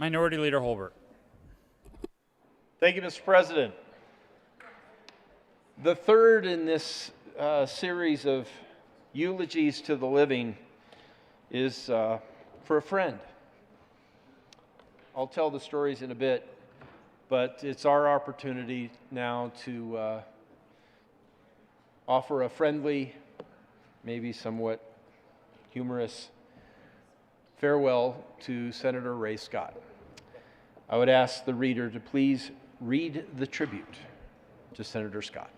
Minority Leader Holbert. Thank you, Mr. President. The third in this series of eulogies to the living is for a friend. I'll tell the stories in a bit, but it's our opportunity now to offer a friendly, maybe somewhat humorous farewell to Senator Ray Scott. I would ask the reader to please read the tribute to Senator Scott.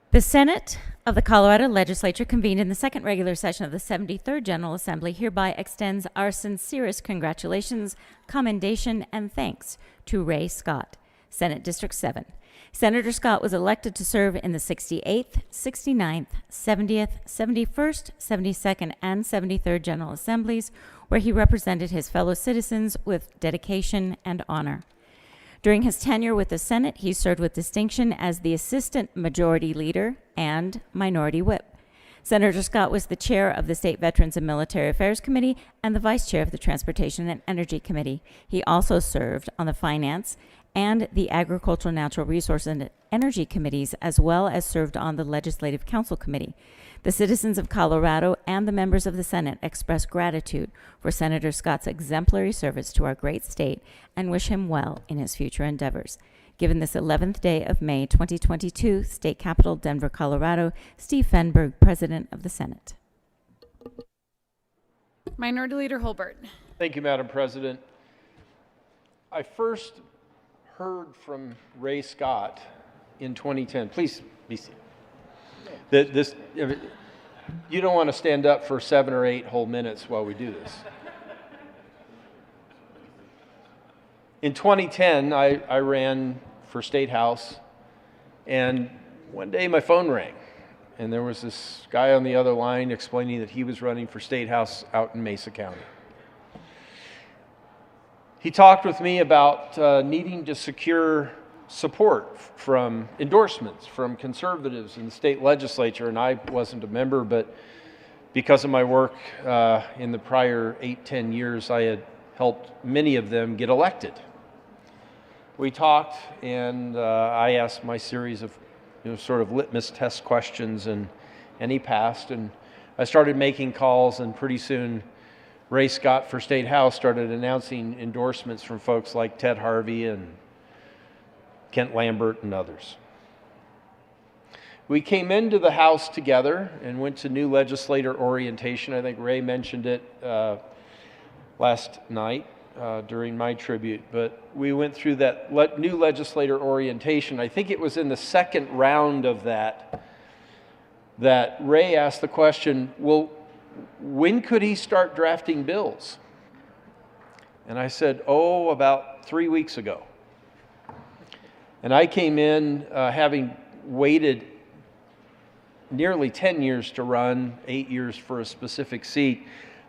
The Senate of the Colorado Legislature convened in the second regular session of the 73rd General Assembly hereby extends our sincerest congratulations, commendation, and thanks to Ray Scott, Senate District 7. Senator Scott was elected to serve in the 68th, 69th, 70th, 71st, 72nd, and 73rd General Assemblies, where he represented his fellow citizens with dedication and honor. During his tenure with the Senate, he served with distinction as the Assistant Majority Leader and Minority Whip. Senator Scott was the chair of the State Veterans and Military Affairs Committee and the vice chair of the Transportation and Energy Committee. He also served on the Finance and the Agricultural, Natural Resources and Energy Committees, as well as served on the Legislative Council Committee. The citizens of Colorado and the members of the Senate express gratitude for Senator Scott's exemplary service to our great state and wish him well in his future endeavors. Given this 11th day of May 2022, State Capitol, Denver, Colorado, Steve Fenberg, President of the Senate. Minority Leader Holbert. Thank you, Madam President. I first heard from Ray Scott in 2010. Please be seated. You don't want to stand up for 7 or 8 whole minutes while we do this. In 2010, I ran for State House, and one day my phone rang, and there was this guy on the other line explaining that he was running for State House out in Mesa County. He talked with me about needing to secure support from endorsements from conservatives in the state legislature, and I wasn't a member, but because of my work in the prior 8-10 years, I had helped many of them get elected. We talked, and I asked my series of sort of litmus test questions, and he passed, and I started making calls, and pretty soon Ray Scott for State House started announcing endorsements from folks like Ted Harvey and Kent Lambert and others. We came into the House together and went to new legislator orientation. I think Ray mentioned it last night during my tribute, but we went through that new legislator orientation. I think it was in the second round of that Ray asked the question, well, when could he start drafting bills? And I said, about 3 weeks ago. And I came in having waited nearly 10 years to run, 8 years for a specific seat.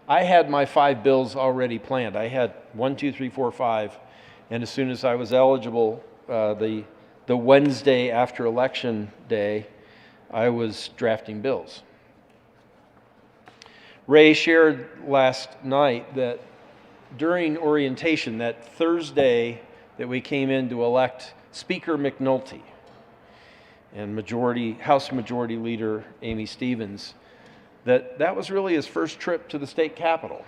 I had my 5 bills already planned. I had 1, 2, 3, 4, 5. And as soon as I was eligible, the Wednesday after Election Day, I was drafting bills. Ray shared last night that during orientation, that Thursday that we came in to elect Speaker McNulty and House Majority Leader Amy Stevens, that was really his first trip to the state capitol.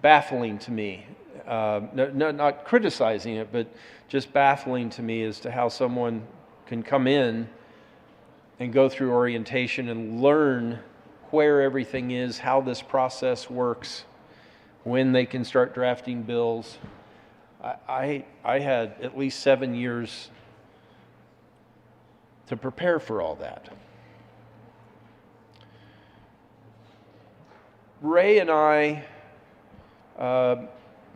Baffling to me, not criticizing it, but just baffling to me as to how someone can come in and go through orientation and learn where everything is, how this process works, when they can start drafting bills. I had at least 7 years to prepare for all that. Ray and I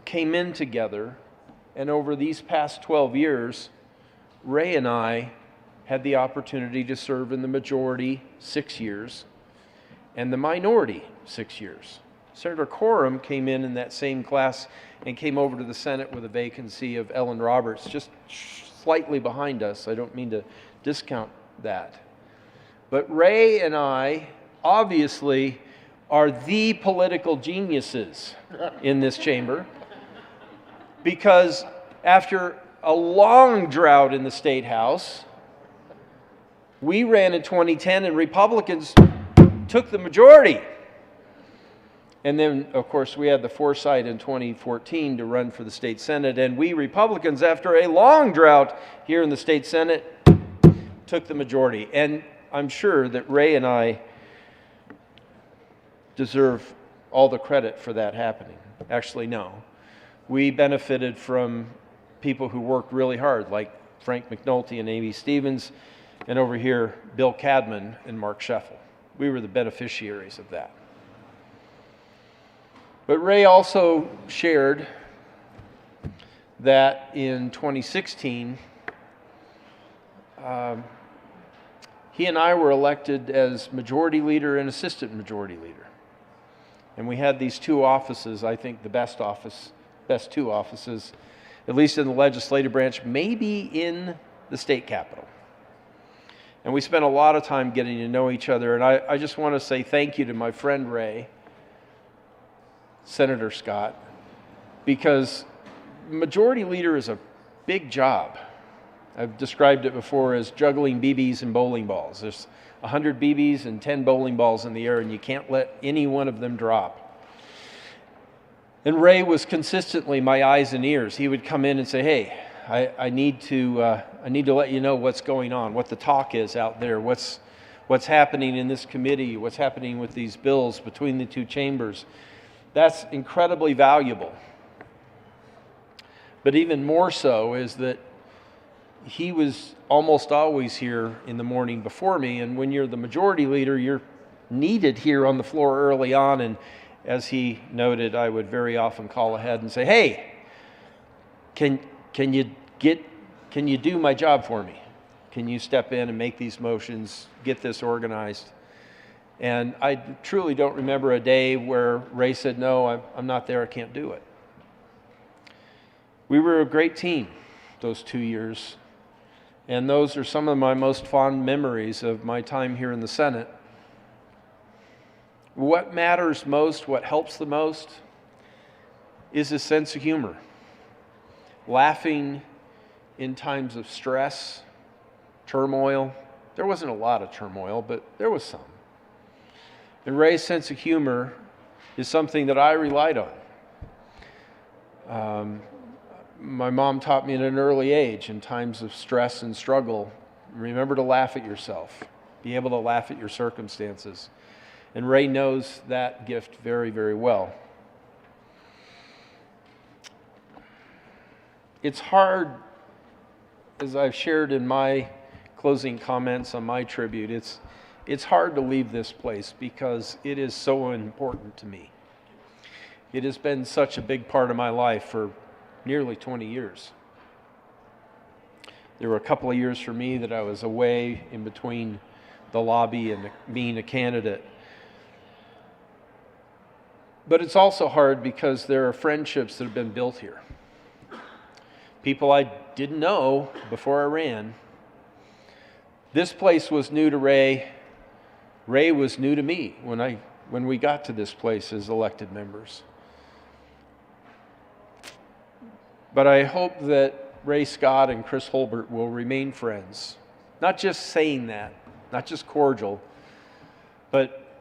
came in together, and over these past 12 years, Ray and I had the opportunity to serve in the majority 6 years and the minority 6 years. Senator Coram came in that same class and came over to the Senate with a vacancy of Ellen Roberts, just slightly behind us. I don't mean to discount that. But Ray and I obviously are the political geniuses in this chamber, because after a long drought in the State House, we ran in 2010 and Republicans took the majority. And then, of course, we had the foresight in 2014 to run for the state Senate, and we Republicans, after a long drought here in the state Senate, took the majority. And I'm sure that Ray and I deserve all the credit for that happening. Actually, no. We benefited from people who worked really hard, like Frank McNulty and Amy Stevens, and over here, Bill Cadman and Mark Scheffel. We were the beneficiaries of that. But Ray also shared that in 2016, he and I were elected as majority leader and assistant majority leader. And we had these two offices, I think the best two offices, at least in the legislative branch, maybe in the state capitol. And we spent a lot of time getting to know each other. And I just want to say thank you to my friend Ray, Senator Scott, because majority leader is a big job. I've described it before as juggling BBs and bowling balls. There's 100 BBs and 10 bowling balls in the air, and you can't let any one of them drop. And Ray was consistently my eyes and ears. He would come in and say, hey, I need to let you know what's going on, what the talk is out there, what's happening in this committee, what's happening with these bills between the two chambers. That's incredibly valuable. But even more so is that he was almost always here in the morning before me, and when you're the majority leader, you're needed here on the floor early on, and as he noted, I would very often call ahead and say, hey, can you do my job for me? Can you step in and make these motions, get this organized? And I truly don't remember a day where Ray said, no, I'm not there, I can't do it. We were a great team those 2 years. And those are some of my most fond memories of my time here in the Senate. What matters most, what helps the most, is a sense of humor. Laughing in times of stress, turmoil. There wasn't a lot of turmoil, but there was some. And Ray's sense of humor is something that I relied on. My mom taught me at an early age, in times of stress and struggle, remember to laugh at yourself. Be able to laugh at your circumstances. And Ray knows that gift very, very well. It's hard, as I've shared in my closing comments on my tribute, it's hard to leave this place because it is so important to me. It has been such a big part of my life for nearly 20 years. There were a couple of years for me that I was away in between the lobby and being a candidate. But it's also hard because there are friendships that have been built here. People I didn't know before I ran. This place was new to Ray. Ray was new to me when we got to this place as elected members. But I hope that Ray Scott and Chris Holbert will remain friends. Not just saying that, not just cordial, but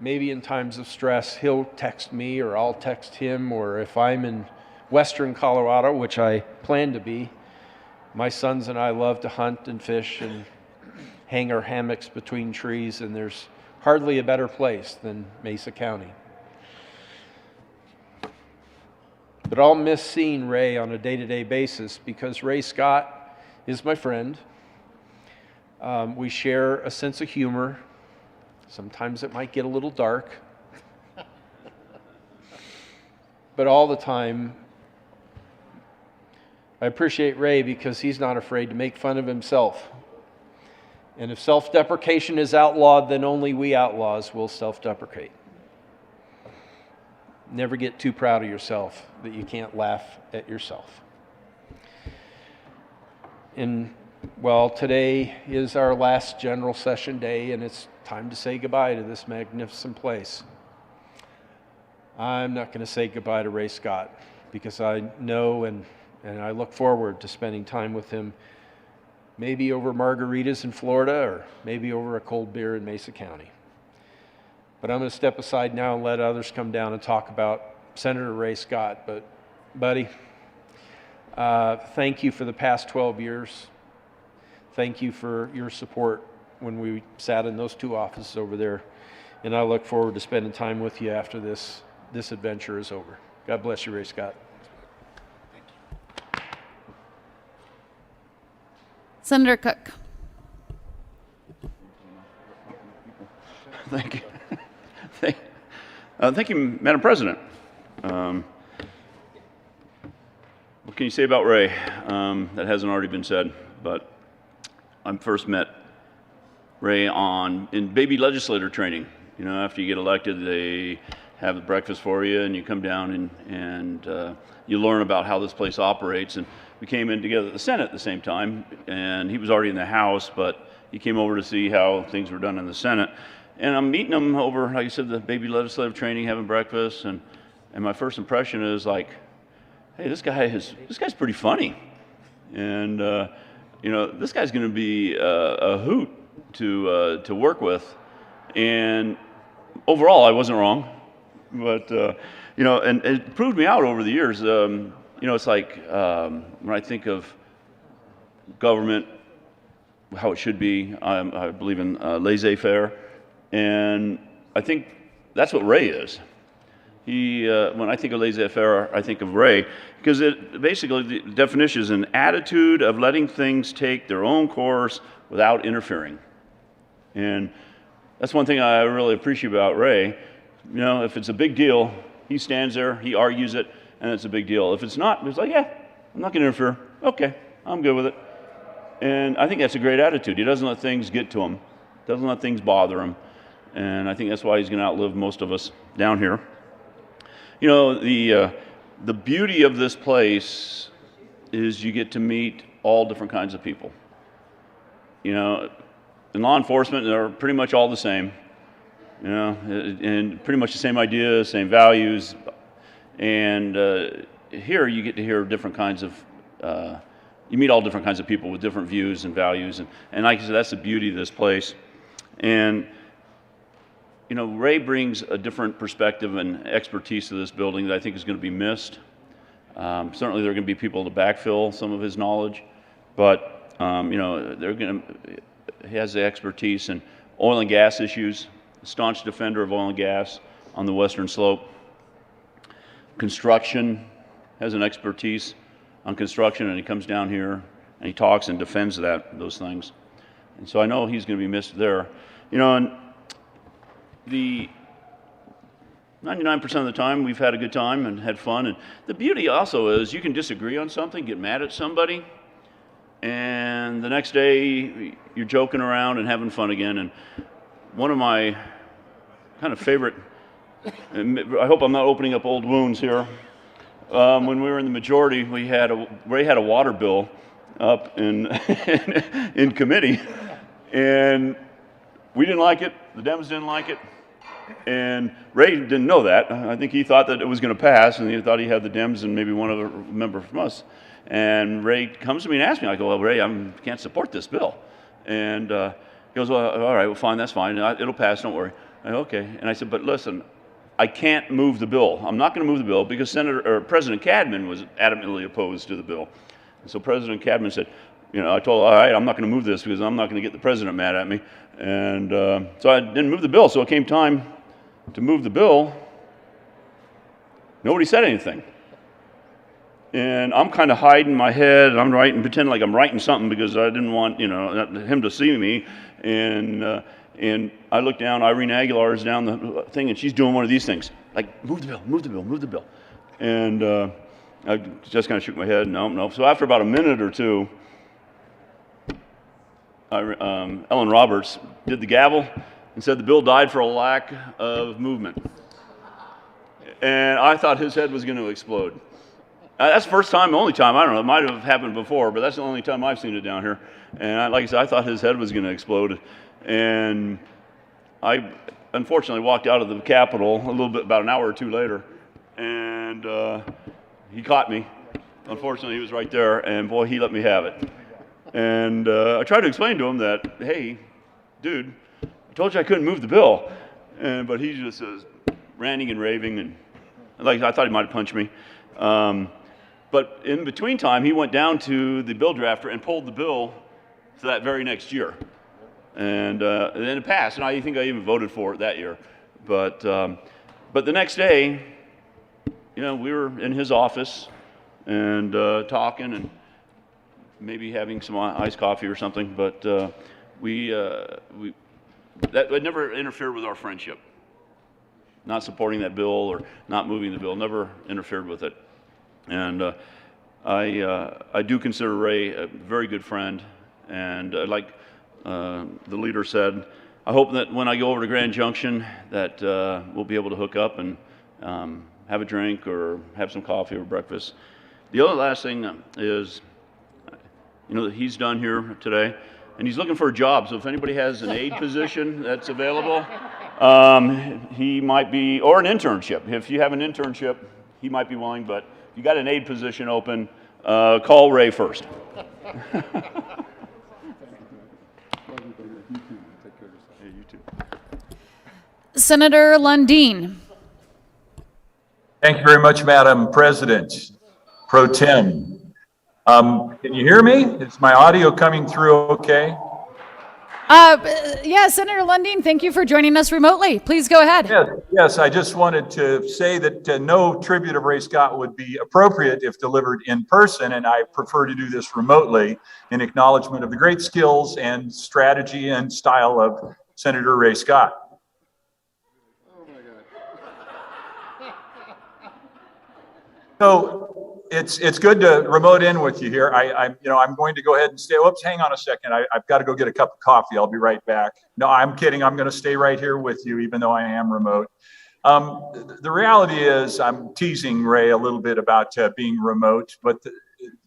maybe in times of stress, he'll text me or I'll text him, or if I'm in western Colorado, which I plan to be, my sons and I love to hunt and fish and hang our hammocks between trees, and there's hardly a better place than Mesa County. But I'll miss seeing Ray on a day-to-day basis because Ray Scott is my friend. We share a sense of humor. Sometimes it might get a little dark. But all the time, I appreciate Ray because he's not afraid to make fun of himself. And if self-deprecation is outlawed, then only we outlaws will self-deprecate. Never get too proud of yourself that you can't laugh at yourself. And well, today is our last general session day, and it's time to say goodbye to this magnificent place. I'm not going to say goodbye to Ray Scott, because I know and I look forward to spending time with him, maybe over margaritas in Florida or maybe over a cold beer in Mesa County. But I'm going to step aside now and let others come down and talk about Senator Ray Scott. But, buddy, thank you for the past 12 years. Thank you for your support when we sat in those 2 offices over there. And I look forward to spending time with you after this adventure is over. God bless you, Ray Scott. Senator Cook. Thank you. Thank you, Madam President. What can you say about Ray that hasn't already been said? But I first met Ray in baby legislator training. You know, after you get elected, they have breakfast for you, and you come down and you learn about how this place operates. And we came in together at the Senate at the same time, and he was already in the House, but he came over to see how things were done in the Senate. And I'm meeting him over, like you said, the baby legislative training, having breakfast, and my first impression is like, hey, this guy's pretty funny, and you know, this guy's going to be a hoot to work with. And overall, I wasn't wrong, but you know, and it proved me out over the years. You know, it's like when I think of government, how it should be, I believe in laissez-faire, and I think that's what Ray is. When I think of laissez-faire, I think of Ray, because it basically, the definition is an attitude of letting things take their own course without interfering. And that's one thing I really appreciate about Ray. You know, if it's a big deal, he stands there, he argues it, and it's a big deal. If it's not, it's like, yeah, I'm not going to interfere. Okay, I'm good with it. And I think that's a great attitude. He doesn't let things get to him, doesn't let things bother him. And I think that's why he's going to outlive most of us down here. You know, the beauty of this place is you get to meet all different kinds of people. You know, in law enforcement, they're pretty much all the same. You know, and pretty much the same ideas, same values. And here you get to hear different kinds of, you meet all different kinds of people with different views and values. And like I said, that's the beauty of this place. And you know, Ray brings a different perspective and expertise to this building that I think is going to be missed. Certainly there are going to be people to backfill some of his knowledge, but you know, he has the expertise in oil and gas issues, a staunch defender of oil and gas on the western slope. Construction, has an expertise on construction, and he comes down here and he talks and defends those things. And so I know he's going to be missed there. You know, and the 99% of the time we've had a good time and had fun. And the beauty also is you can disagree on something, get mad at somebody, and the next day you're joking around and having fun again. And one of my kind of favorite, I hope I'm not opening up old wounds here, when we were in the majority, Ray had a water bill up in in committee, and we didn't like it, the Dems didn't like it, and Ray didn't know that. I think he thought that it was going to pass, and he thought he had the Dems and maybe one other member from us. And Ray comes to me and asks me, I go, well, Ray, I can't support this bill. And he goes, well, all right, well, fine, that's fine. It'll pass, don't worry. I go, okay. And I said, but listen, I can't move the bill. I'm not going to move the bill because President Cadman was adamantly opposed to the bill. And so President Cadman said, you know, I told him, all right, I'm not going to move this because I'm not going to get the president mad at me. And so I didn't move the bill. So it came time to move the bill. Nobody said anything. And I'm kind of hiding my head, and I'm pretending like I'm writing something because I didn't want, you know, him to see me. And I look down, Irene Aguilar is down the thing, and she's doing one of these things, like, move the bill, move the bill, move the bill. And I just kind of shook my head, no. So after about a minute or two, Ellen Roberts did the gavel and said the bill died for a lack of movement. And I thought his head was going to explode. That's the first time, the only time, I don't know, it might have happened before, but that's the only time I've seen it down here. And like I said, I thought his head was going to explode. And I unfortunately walked out of the Capitol a little bit, about an hour or two later, and he caught me. Unfortunately, he was right there, and boy, he let me have it. And I tried to explain to him that, hey, dude, I told you I couldn't move the bill. But he just was ranting and raving, and like I thought he might have punched me. But in between time, he went down to the bill drafter and pulled the bill to that very next year. And then it passed, and I think I even voted for it that year. But the next day, we were in his office and talking and maybe having some iced coffee or something. But that never interfered with our friendship. Not supporting that bill or not moving the bill never interfered with it. And I do consider Ray a very good friend. And like the leader said, I hope that when I go over to Grand Junction that we'll be able to hook up and have a drink or have some coffee or breakfast. The other last thing is, that he's done here today, and he's looking for a job. So if anybody has an aide position that's available, he might be, or an internship. If you have an internship, he might be willing, but if you got an aide position open, call Ray first. Senator Lundin. Thank you very much, Madam President Pro Tem. Can you hear me? Is my audio coming through okay? Yeah, Senator Lundin, thank you for joining us remotely. Please go ahead. Yes, I just wanted to say that no tribute of Ray Scott would be appropriate if delivered in person, and I prefer to do this remotely in acknowledgement of the great skills and strategy and style of Senator Ray Scott. So it's good to remote in with you here. I'm going to go ahead and stay. Oops, hang on a second. I've got to go get a cup of coffee. I'll be right back. No, I'm kidding. I'm going to stay right here with you, even though I am remote. The reality is, I'm teasing Ray a little bit about being remote, but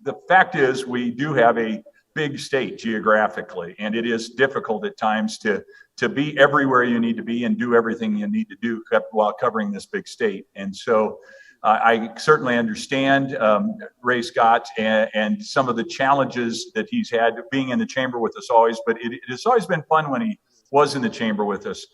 the fact is, we do have a big state geographically, and it is difficult at times to be everywhere you need to be and do everything you need to do while covering this big state. And so I certainly understand Ray Scott and some of the challenges that he's had being in the chamber with us always, but it has always been fun when he was in the chamber with us.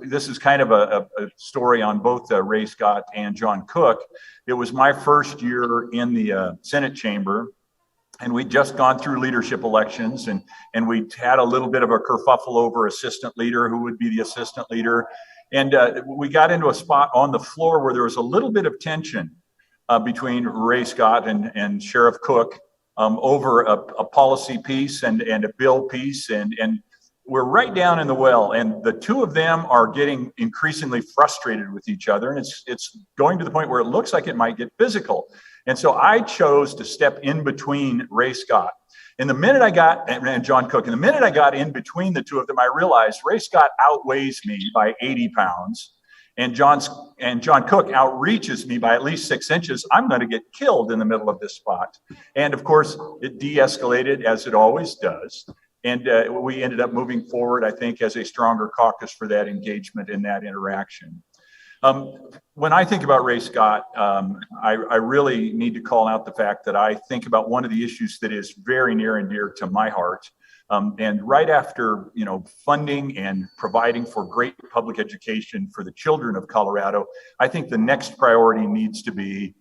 This is kind of a story on both Ray Scott and John Cook. It was my first year in the Senate chamber, and we'd just gone through leadership elections, and we had a little bit of a kerfuffle over assistant leader, who would be the assistant leader. And we got into a spot on the floor where there was a little bit of tension between Ray Scott and Sheriff Cook over a policy piece and a bill piece. And we're right down in the well. And the two of them are getting increasingly frustrated with each other. And it's going to the point where it looks like it might get physical. And so I chose to step in between Ray Scott. And John Cook, and the minute I got in between the two of them, I realized Ray Scott outweighs me by 80 pounds, and John Cook outreaches me by at least 6 inches. I'm going to get killed in the middle of this spot. And of course, it de-escalated, as it always does. And we ended up moving forward, I think, as a stronger caucus for that engagement and that interaction. When I think about Ray Scott, I really need to call out the fact that I think about one of the issues that is very near and dear to my heart. And right after, funding and providing for great public education for the children of Colorado, I think the next priority needs to be,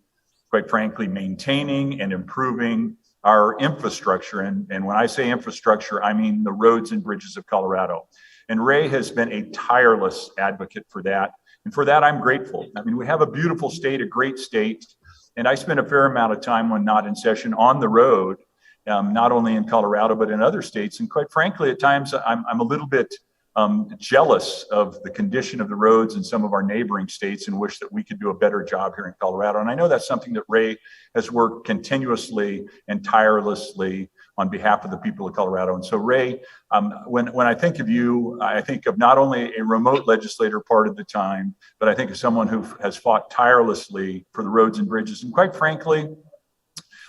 quite frankly, maintaining and improving our infrastructure. And when I say infrastructure, I mean the roads and bridges of Colorado. And Ray has been a tireless advocate for that. And for that, I'm grateful. I mean, we have a beautiful state, a great state. And I spend a fair amount of time when not in session on the road, not only in Colorado, but in other states. And quite frankly, at times, I'm a little bit jealous of the condition of the roads in some of our neighboring states and wish that we could do a better job here in Colorado. And I know that's something that Ray has worked continuously and tirelessly on behalf of the people of Colorado. And so Ray, when I think of you, I think of not only a remote legislator part of the time, but I think of someone who has fought tirelessly for the roads and bridges. And quite frankly,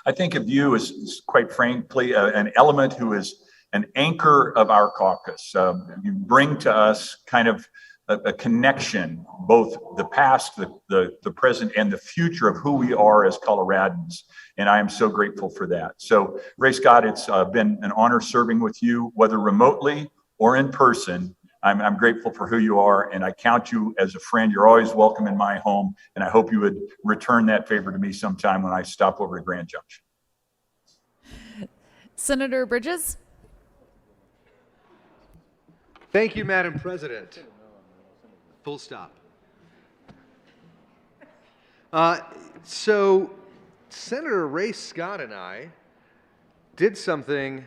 I think of you as quite frankly, an element who is an anchor of our caucus. You bring to us kind of a connection, both the past, the present, and the future of who we are as Coloradans. And I am so grateful for that. So, Ray Scott, it's been an honor serving with you, whether remotely or in person. I'm grateful for who you are, and I count you as a friend. You're always welcome in my home, and I hope you would return that favor to me sometime when I stop over at Grand Junction. Senator Bridges? Thank you, Madam President. Full stop. So Senator Ray Scott and I did something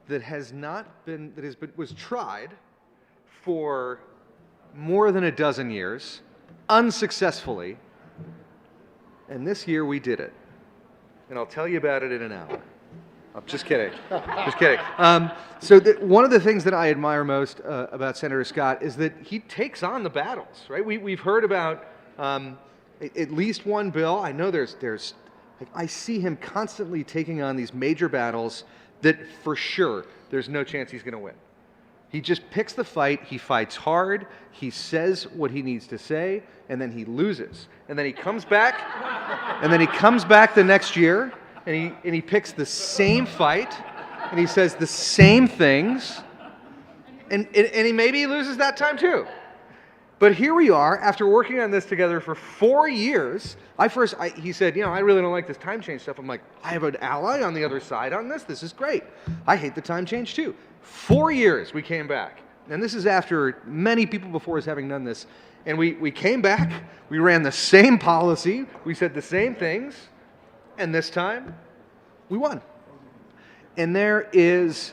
that was tried for more than a dozen years, unsuccessful, and this year we did it. And I'll tell you about it in an hour. I'm just kidding. Just kidding. One of the things that I admire most about Senator Scott is that he takes on the battles, right? We've heard about at least one bill. I know I see him constantly taking on these major battles that for sure there's no chance he's going to win. He just picks the fight, he fights hard, he says what he needs to say, and then he loses. And then he comes back, the next year, and he picks the same fight, and he says the same things, and maybe he loses that time too. But here we are, after working on this together for 4 years. He said, I really don't like this time change stuff. I'm like, I have an ally on the other side on this. This is great. I hate the time change too. 4 years we came back. And this is after many people before us having done this. And we came back, we ran the same policy, we said the same things, and this time we won. And there is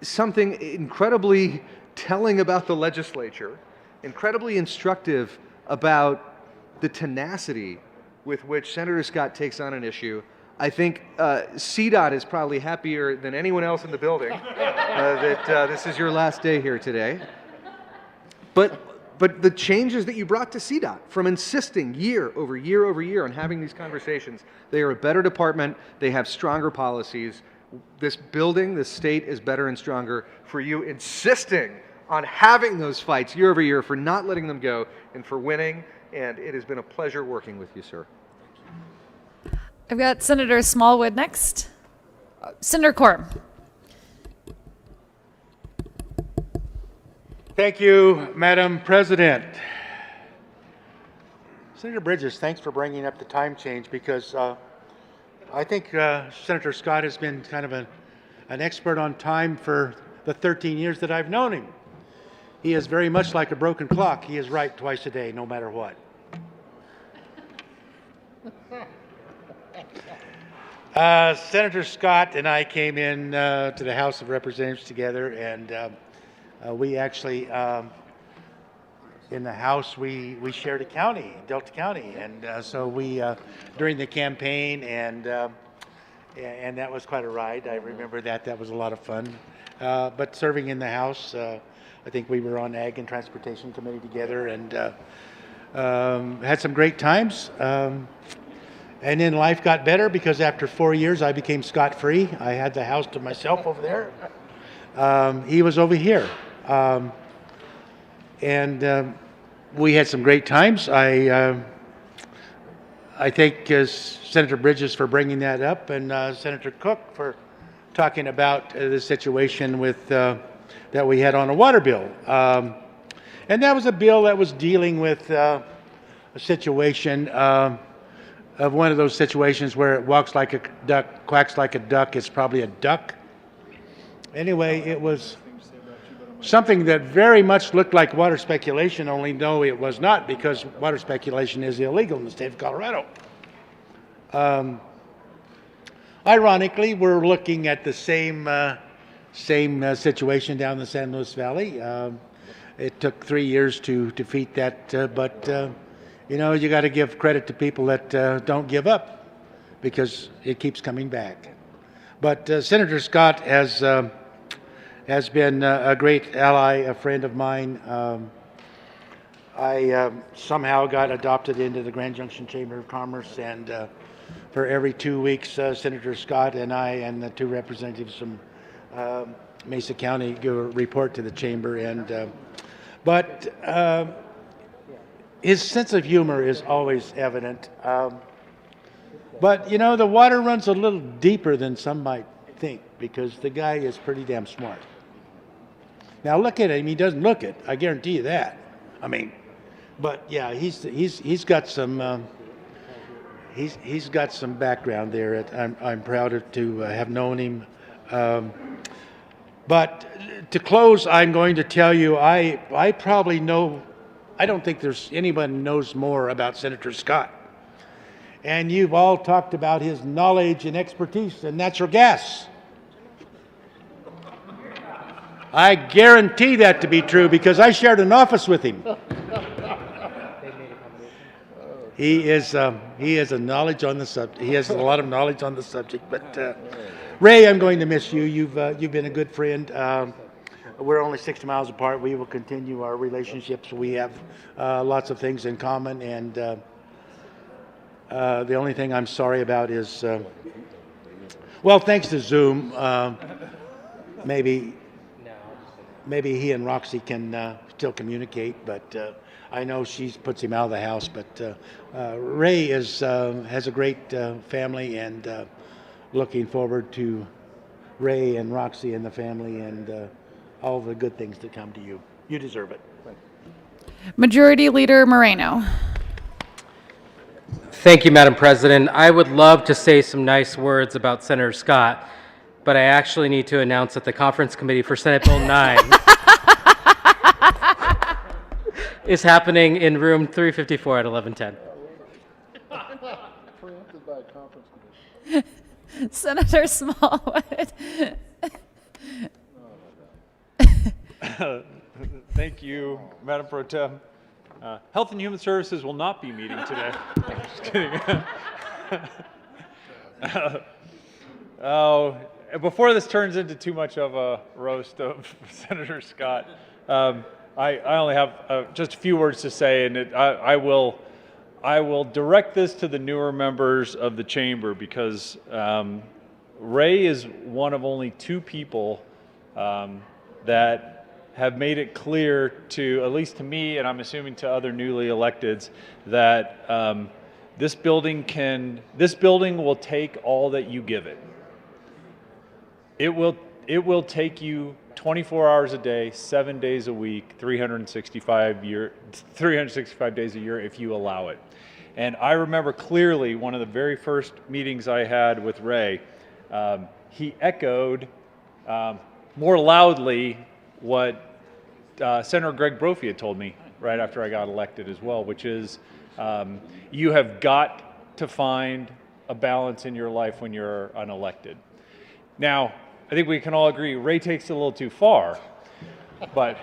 something incredibly telling about the legislature, incredibly instructive about the tenacity with which Senator Scott takes on an issue. I think CDOT is probably happier than anyone else in the building that this is your last day here today. But the changes that you brought to CDOT, from insisting year over year over year on having these conversations, they are a better department, they have stronger policies. This building, this state is better and stronger for you insisting on having those fights year over year, for not letting them go, and for winning. And it has been a pleasure working with you, sir. I've got Senator Smallwood next. Senator Corr. Thank you, Madam President. Senator Bridges, thanks for bringing up the time change, because I think Senator Scott has been kind of an expert on time for the 13 years that I've known him. He is very much like a broken clock. He is right twice a day, no matter what. Senator Scott and I came in to the House of Representatives together, and we actually, in the House, we shared a county, Delta County, and so we, during the campaign, and that was quite a ride. I remember that was a lot of fun. But serving in the House, I think we were on Ag and Transportation Committee together, and had some great times. And then life got better, because after 4 years I became scot-free. I had the house to myself over there. He was over here. And we had some great times. I thank Senator Bridges for bringing that up, and Senator Cook for talking about the situation with that we had on a water bill. And that was a bill that was dealing with a situation of one of those situations where it walks like a duck, quacks like a duck. It's probably a duck. Anyway, it was something that very much looked like water speculation, only no, it was not, because water speculation is illegal in the state of Colorado. Ironically, we're looking at the same situation down the San Luis Valley. It took 3 years to defeat that, but you got to give credit to people that don't give up, because it keeps coming back. But Senator Scott has been a great ally, a friend of mine. I somehow got adopted into the Grand Junction Chamber of Commerce, and for every 2 weeks, Senator Scott and I and the two representatives from Mesa County, give a report to the chamber. And but his sense of humor is always evident. But you know, the water runs a little deeper than some might think, because the guy is pretty damn smart. Now look at him; he doesn't look it. I guarantee you that. I mean, but yeah, he's got some. He's got some background there. I'm proud to have known him. But to close, I'm going to tell you, I probably know. I don't think there's anyone who knows more about Senator Scott. And you've all talked about his knowledge and expertise in natural gas. I guarantee that to be true because I shared an office with him. He is a knowledge on the subject. He has a lot of knowledge on the subject. But Ray, I'm going to miss you. You've been a good friend. We're only 60 miles apart. We will continue our relationships. We have lots of things in common, and the only thing I'm sorry about is, well, thanks to Zoom, maybe he and Roxy can still communicate, but I know she puts him out of the house. But Ray has a great family, and looking forward to Ray and Roxy and the family and all the good things that come to you. You deserve it. Majority Leader Moreno. Thank you, Madam President. I would love to say some nice words about Senator Scott, but I actually need to announce that the Conference Committee for Senate Bill 9 is happening in room 354 at 11:10. Senator Smallwood. Thank you, Madam Pro Tem. Health and Human Services will not be meeting today. Just kidding. Before this turns into too much of a roast of Senator Scott, I only have just a few words to say, and I will direct this to the newer members of the chamber because Ray is one of only two people that have made it clear to, at least to me, and I'm assuming to other newly electeds, that this building will take all that you give it. It will take you 24 hours a day, 7 days a week, 365 days a year if you allow it. And I remember clearly one of the very first meetings I had with Ray, he echoed more loudly what Senator Greg Brophy had told me right after I got elected as well, which is you have got to find a balance in your life when you're unelected. Now, I think we can all agree Ray takes it a little too far, but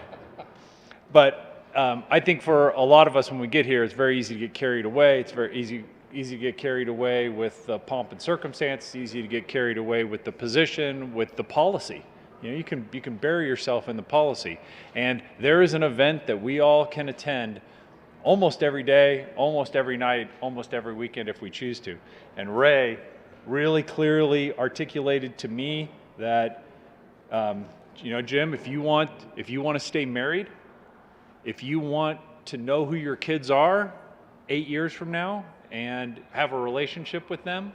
I think for a lot of us when we get here, it's very easy to get carried away. It's very easy to get carried away with the pomp and circumstance. It's easy to get carried away with the position, with the policy. You know, you can bury yourself in the policy. And there is an event that we all can attend almost every day, almost every night, almost every weekend if we choose to. And Ray really clearly articulated to me that, Jim, if you want to stay married, if you want to know who your kids are 8 years from now and have a relationship with them,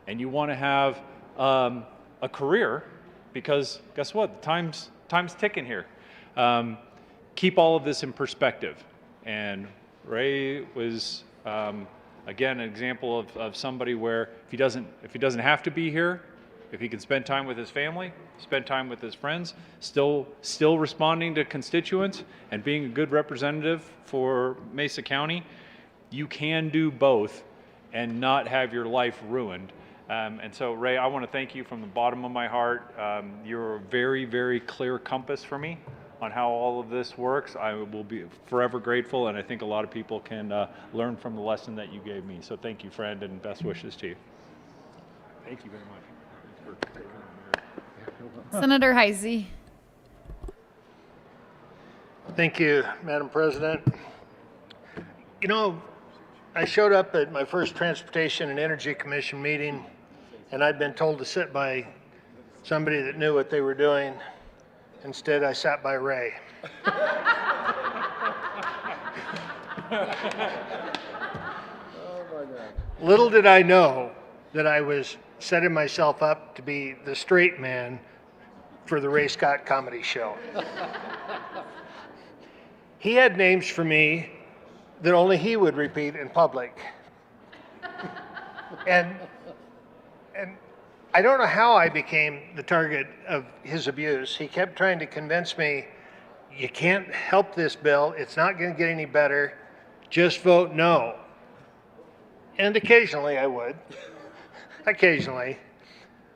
and you want to have a career, because guess what? Time's ticking here. Keep all of this in perspective. And Ray was, again, an example of somebody where if he doesn't have to be here, if he can spend time with his family, spend time with his friends, still responding to constituents and being a good representative for Mesa County, you can do both and not have your life ruined. And so, Ray, I want to thank you from the bottom of my heart. You're a very, very clear compass for me on how all of this works. I will be forever grateful, and I think a lot of people can learn from the lesson that you gave me. So thank you, friend, and best wishes to you. Thank you very much. Senator Heisey. Thank you, Madam President. You know, I showed up at my first Transportation and Energy Commission meeting, and I'd been told to sit by somebody that knew what they were doing. Instead, I sat by Ray. Little did I know that I was setting myself up to be the straight man for the Ray Scott comedy show. He had names for me that only he would repeat in public. And I don't know how I became the target of his abuse. He kept trying to convince me, you can't help this bill. It's not going to get any better. Just vote no. And occasionally I would. Occasionally.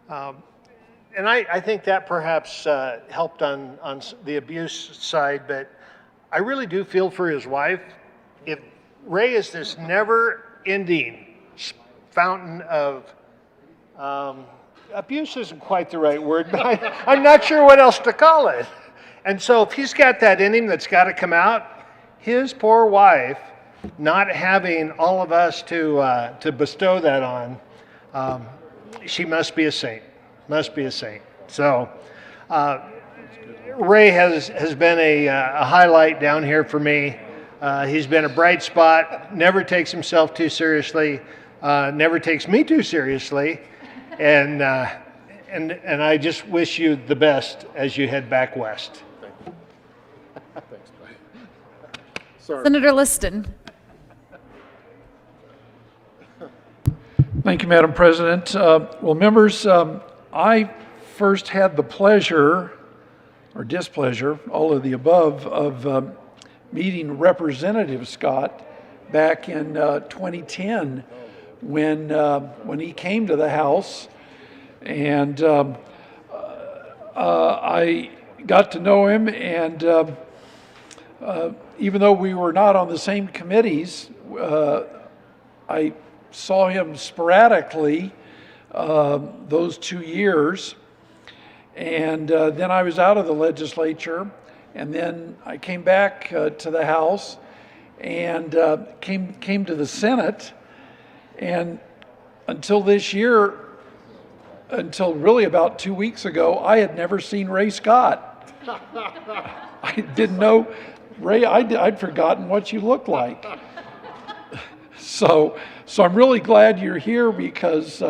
And I think that perhaps helped on the abuse side, but I really do feel for his wife. If Ray is this never-ending fountain of abuse isn't quite the right word, but I'm not sure what else to call it. And so if he's got that in him that's got to come out, his poor wife, not having all of us to bestow that on, she must be a saint. Must be a saint. So Ray has been a highlight down here for me. He's been a bright spot, never takes himself too seriously, never takes me too seriously, and I just wish you the best as you head back west. Senator Liston. Thank you, Madam President. Well, members, I first had the pleasure, or displeasure, all of the above, of meeting Representative Scott back in 2010 when he came to the House, and I got to know him, and even though we were not on the same committees, I saw him sporadically those 2 years, and then I was out of the legislature, and then I came back to the House and came to the Senate, and until this year, until really about 2 weeks ago, I had never seen Ray Scott. I didn't know, Ray, I'd forgotten what you looked like. So I'm really glad you're here because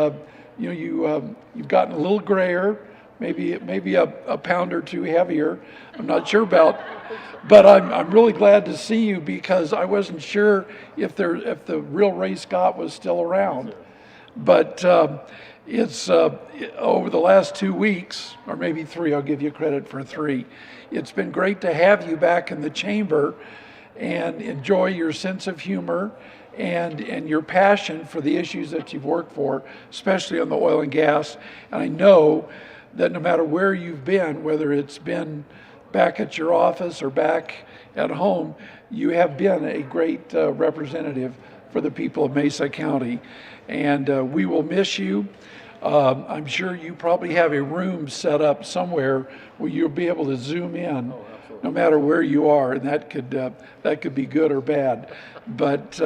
you've gotten a little grayer, maybe a pound or two heavier. I'm not sure about, but I'm really glad to see you because I wasn't sure if the real Ray Scott was still around. But it's over the last 2 weeks, or maybe 3. I'll give you credit for 3. It's been great to have you back in the chamber and enjoy your sense of humor and your passion for the issues that you've worked for, especially on the oil and gas. And I know that no matter where you've been, whether it's been back at your office or back at home, you have been a great representative for the people of Mesa County. And we will miss you. I'm sure you probably have a room set up somewhere where you'll be able to zoom in no matter where you are, and that could be good or bad. But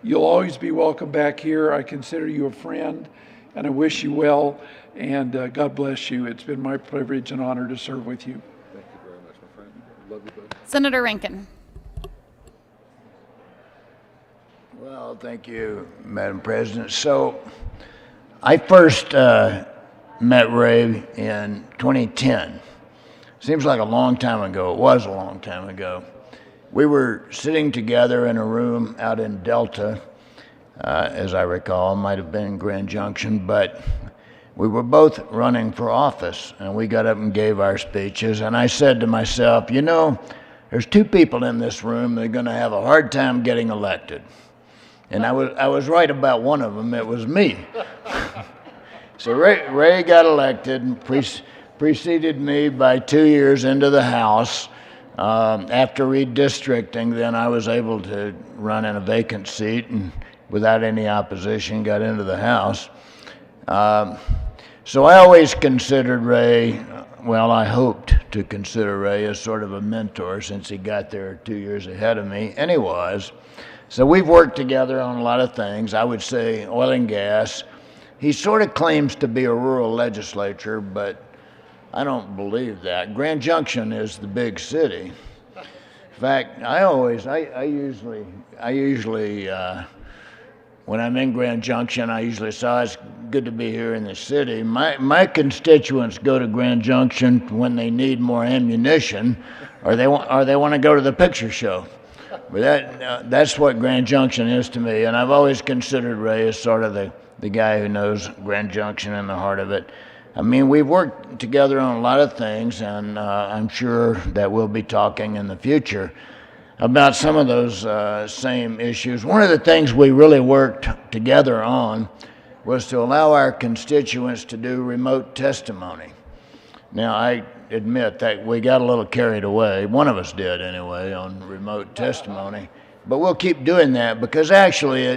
you'll always be welcome back here. I consider you a friend, and I wish you well, and God bless you. It's been my privilege and honor to serve with you. Thank you very much, my friend. Love you both. Senator Rankin. Well, thank you, Madam President. So I first met Ray in 2010. Seems like a long time ago. It was a long time ago. We were sitting together in a room out in Delta, as I recall. Might have been in Grand Junction, but we were both running for office, and we got up and gave our speeches. And I said to myself, there's 2 people in this room that are going to have a hard time getting elected. And I was right about one of them. It was me. So Ray got elected and preceded me by 2 years into the House. After redistricting, then I was able to run in a vacant seat and without any opposition got into the House. So I always considered Ray, I hoped to consider Ray as sort of a mentor since he got there 2 years ahead of me, and he was. So we've worked together on a lot of things. I would say oil and gas. He sort of claims to be a rural legislature, but I don't believe that. Grand Junction is the big city. In fact, I usually, when I'm in Grand Junction, I usually say, oh, it's good to be here in the city. My constituents go to Grand Junction when they need more ammunition, or they want to go to the picture show. But that's what Grand Junction is to me, and I've always considered Ray as sort of the guy who knows Grand Junction in the heart of it. I mean, we've worked together on a lot of things, and I'm sure that we'll be talking in the future about some of those same issues. One of the things we really worked together on was to allow our constituents to do remote testimony. Now, I admit that we got a little carried away. One of us did, anyway, on remote testimony. But we'll keep doing that because actually,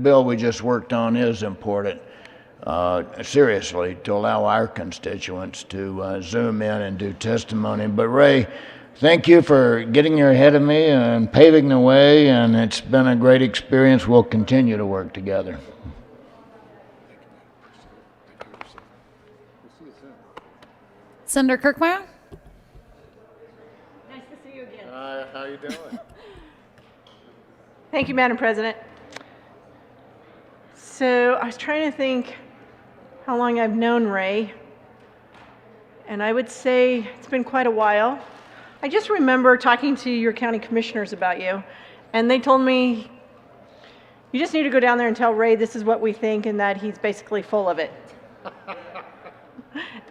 bill we just worked on is important. Seriously, to allow our constituents to Zoom in and do testimony. But Ray, thank you for getting here ahead of me and paving the way, and it's been a great experience. We'll continue to work together. Senator Kirkmeyer? Nice to see you again. How you doing? Thank you, Madam President. So I was trying to think how long I've known Ray, and I would say it's been quite a while. I just remember talking to your county commissioners about you, and they told me, you just need to go down there and tell Ray this is what we think and that he's basically full of it.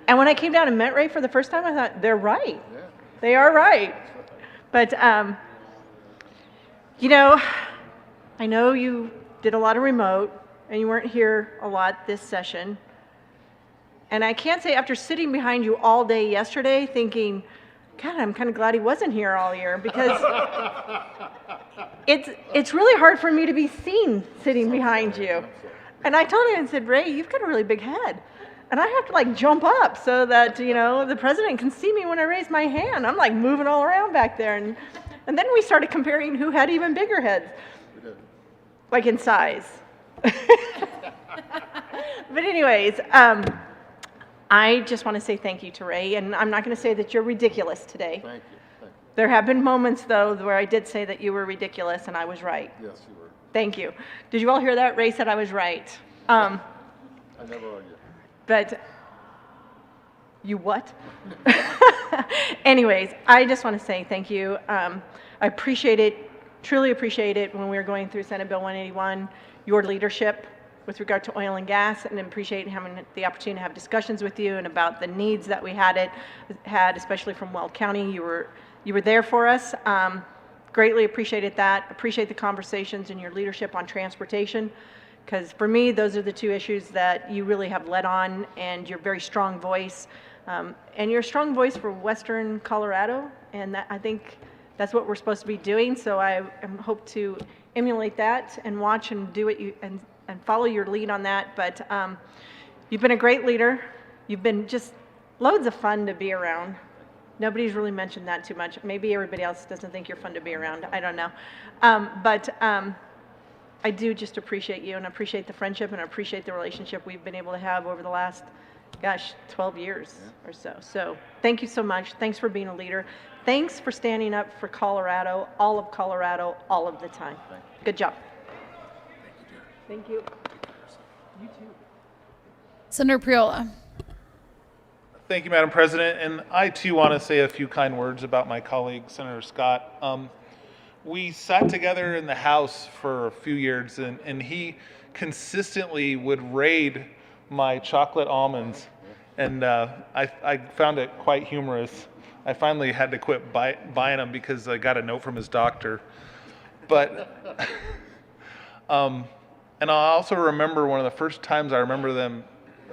And when I came down and met Ray for the first time, I thought, they're right. Yeah. They are right. But, I know you did a lot of remote, and you weren't here a lot this session. And I can't say after sitting behind you all day yesterday thinking, God, I'm kind of glad he wasn't here all year, because it's really hard for me to be seen sitting behind you. And I told him, I said, Ray, you've got a really big head. And I have to jump up so that, the president can see me when I raise my hand. I'm moving all around back there. And then we started comparing who had even bigger heads, in size. But anyways, I just want to say thank you to Ray, and I'm not going to say that you're ridiculous today. Thank you. There have been moments, though, where I did say that you were ridiculous, and I was right. Yes, you were. Thank you. Did you all hear that? Ray said I was right. I never argue. But you what? Anyways, I just want to say thank you. I appreciate it, truly appreciate it when we were going through Senate Bill 181, your leadership with regard to oil and gas, and appreciate having the opportunity to have discussions with you and about the needs that we had, especially from Weld County. You were there for us. Greatly appreciated that. Appreciate the conversations and your leadership on transportation, because for me, those are the two issues that you really have led on, and your very strong voice. And you're a strong voice for Western Colorado, and I think that's what we're supposed to be doing. So I hope to emulate that and watch and do it and follow your lead on that. But you've been a great leader. You've been just loads of fun to be around. Nobody's really mentioned that too much. Maybe everybody else doesn't think you're fun to be around. I don't know. But I do just appreciate you, and appreciate the friendship, and appreciate the relationship we've been able to have over the last, 12 years or so. So thank you so much. Thanks for being a leader. Thanks for standing up for Colorado, all of the time. Good job. Thank you. You too. Senator Priola. Thank you, Madam President. And I, too, want to say a few kind words about my colleague, Senator Scott. We sat together in the House for a few years, and he consistently would raid my chocolate almonds. And I found it quite humorous. I finally had to quit buying them because I got a note from his doctor. But, and I also remember one of the first times I remember them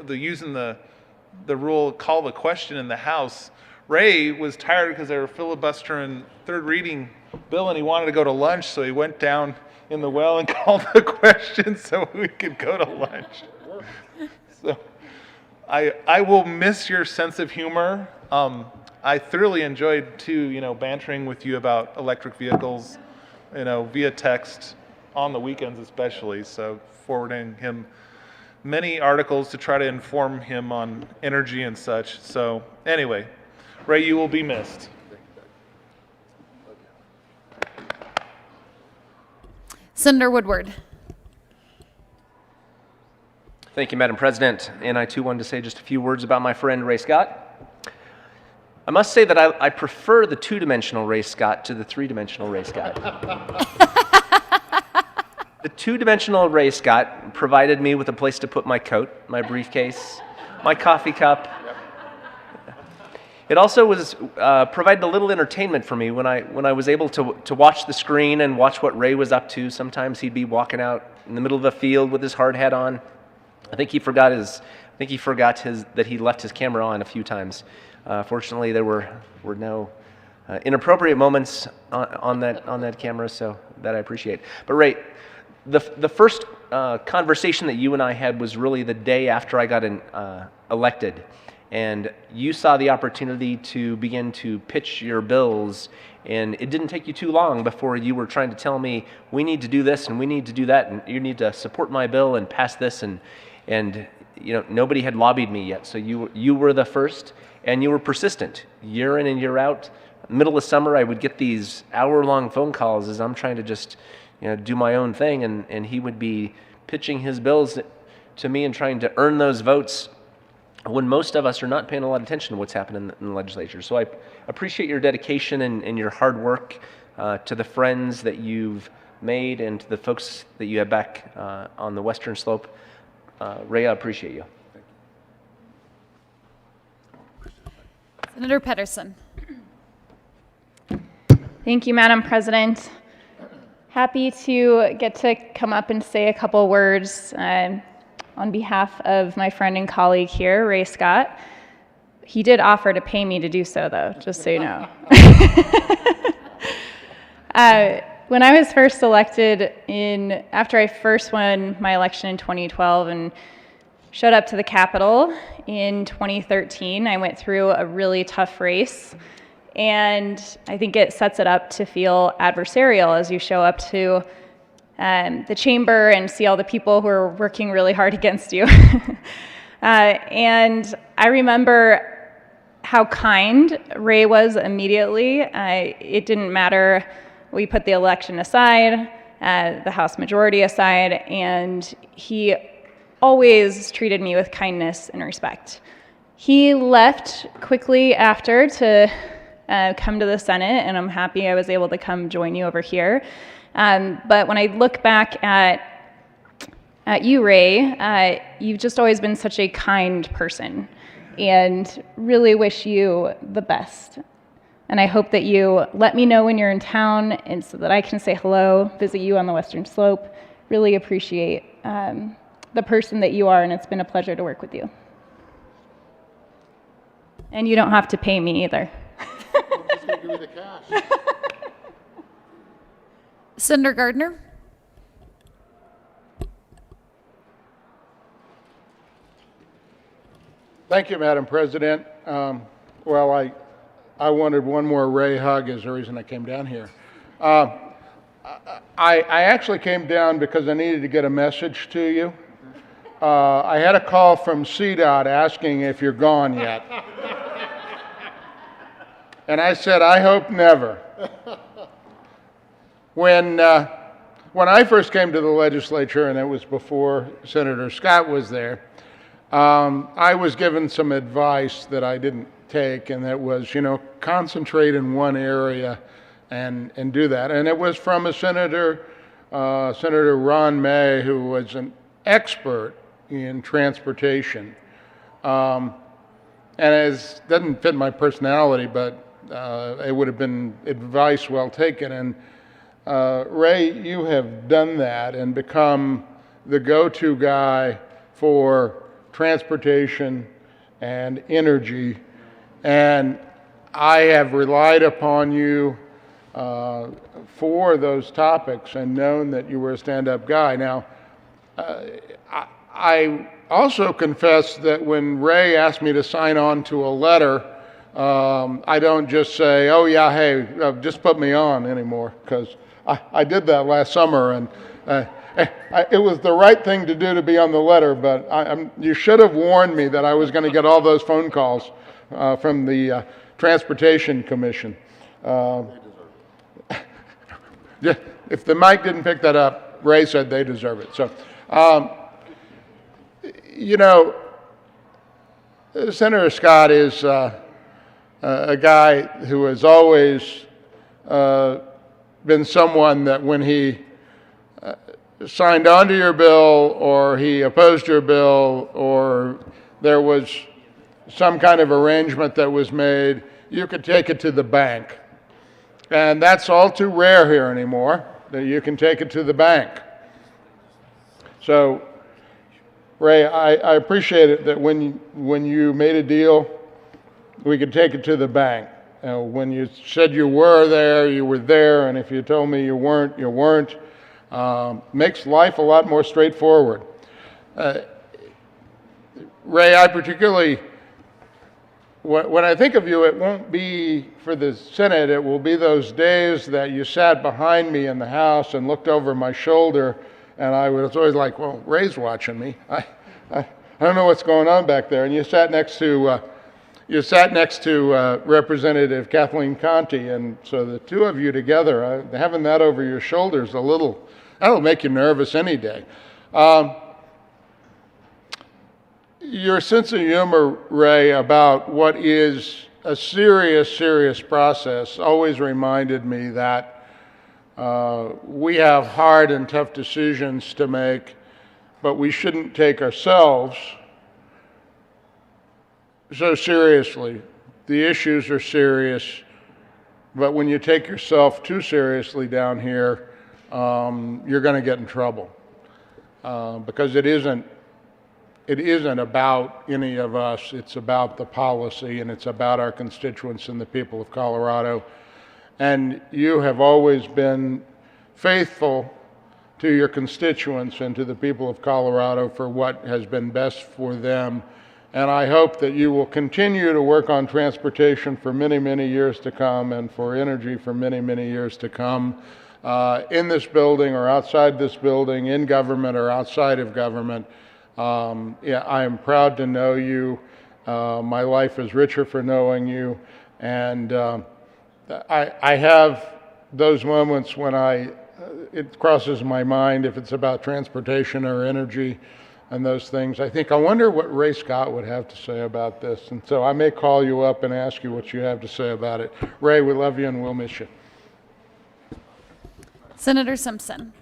using the rule, call the question in the House. Ray was tired because they were filibustering third reading bill, and he wanted to go to lunch, so he went down in the well and called the question so we could go to lunch. So I will miss your sense of humor. I thoroughly enjoyed, too, bantering with you about electric vehicles, via text on the weekends especially. So forwarding him many articles to try to inform him on energy and such. So anyway, Ray, you will be missed. Senator Woodward. Thank you, Madam President. And I too wanted to say just a few words about my friend Ray Scott. I must say that I prefer the two-dimensional Ray Scott to the three-dimensional Ray Scott. The two-dimensional Ray Scott provided me with a place to put my coat, my briefcase, my coffee cup. It also was provided a little entertainment for me when I was able to watch the screen and watch what Ray was up to. Sometimes he'd be walking out in the middle of a field with his hard hat on. I think he forgot that he left his camera on a few times. Fortunately, there were no inappropriate moments on that camera, so that I appreciate. But Ray, the first conversation that you and I had was really the day after I got elected, and you saw the opportunity to begin to pitch your bills, and it didn't take you too long before you were trying to tell me, we need to do this and we need to do that, and you need to support my bill and pass this, and you know, nobody had lobbied me yet, so you were the first, and you were persistent. Year in and year out, middle of summer, I would get these hour-long phone calls as I'm trying to just, you know, do my own thing, and he would be pitching his bills to me and trying to earn those votes when most of us are not paying a lot of attention to what's happening in the legislature. So I appreciate your dedication and your hard work to the friends that you've made and to the folks that you have back on the Western Slope. Ray, I appreciate you. Senator Pedersen. Thank you, Madam President. Happy to get to come up and say a couple words on behalf of my friend and colleague here, Ray Scott. He did offer to pay me to do so, though, just so you know. When I was first elected after I first won my election in 2012 and showed up to the Capitol in 2013, I went through a really tough race. And I think it sets it up to feel adversarial as you show up to the chamber and see all the people who are working really hard against you. And I remember how kind Ray was immediately. It didn't matter. We put the election aside, the House majority aside, and he always treated me with kindness and respect. He left quickly after to come to the Senate, and I'm happy I was able to come join you over here. But when I look back at you, Ray, you've just always been such a kind person, and really wish you the best. And I hope that you let me know when you're in town, and so that I can say hello, visit you on the Western Slope. Really appreciate the person that you are, and it's been a pleasure to work with you. And you don't have to pay me either. Just gonna give you the cash. Senator Gardner. Thank you, Madam President. Well, I wanted one more Ray hug is the reason I came down here. I actually came down because I needed to get a message to you. I had a call from CDOT asking if you're gone yet. And I said, I hope never. When I first came to the legislature, and it was before Senator Scott was there, I was given some advice that I didn't take, and that was, you know, concentrate in one area and do that. And it was from a senator, Senator Ron May, who was an expert in transportation. And it doesn't fit my personality, but it would have been advice well taken. And Ray, you have done that and become the go-to guy for transportation and energy. And I have relied upon you for those topics and known that you were a stand-up guy. Now, I also confess that when Ray asked me to sign on to a letter, I don't just say, oh yeah, hey, just put me on anymore, because I did that last summer, and it was the right thing to do to be on the letter, but you should have warned me that I was going to get all those phone calls from the Transportation Commission. If the mic didn't pick that up, Ray said they deserve it. So, you know, Senator Scott is a guy who has always been someone that when he signed onto your bill or he opposed your bill or there was some kind of arrangement that was made, you could take it to the bank. And that's all too rare here anymore, that you can take it to the bank. So, Ray, I appreciate it that when you made a deal, we could take it to the bank. When you said you were there, you were there, and if you told me you weren't, you weren't. Makes life a lot more straightforward. Ray, I particularly, when I think of you, it won't be for the Senate, it will be those days that you sat behind me in the House and looked over my shoulder, and I was always like, well, Ray's watching me. I don't know what's going on back there. And you sat next to Representative Kathleen Conti, and so the two of you together, having that over your shoulders that'll make you nervous any day. Your sense of humor, Ray, about what is a serious process always reminded me that we have hard and tough decisions to make, but we shouldn't take ourselves so seriously. The issues are serious, but when you take yourself too seriously down here, you're going to get in trouble because it isn't about any of us. It's about the policy, and it's about our constituents and the people of Colorado. And you have always been faithful to your constituents and to the people of Colorado for what has been best for them. And I hope that you will continue to work on transportation for many, many years to come, and for energy for many, many years to come, in this building or outside this building, in government or outside of government. Yeah, I am proud to know you. My life is richer for knowing you. And I have those moments when it crosses my mind, if it's about transportation or energy and those things. I think, I wonder what Ray Scott would have to say about this. And so I may call you up and ask you what you have to say about it. Ray, we love you and we'll miss you. Senator Simpson.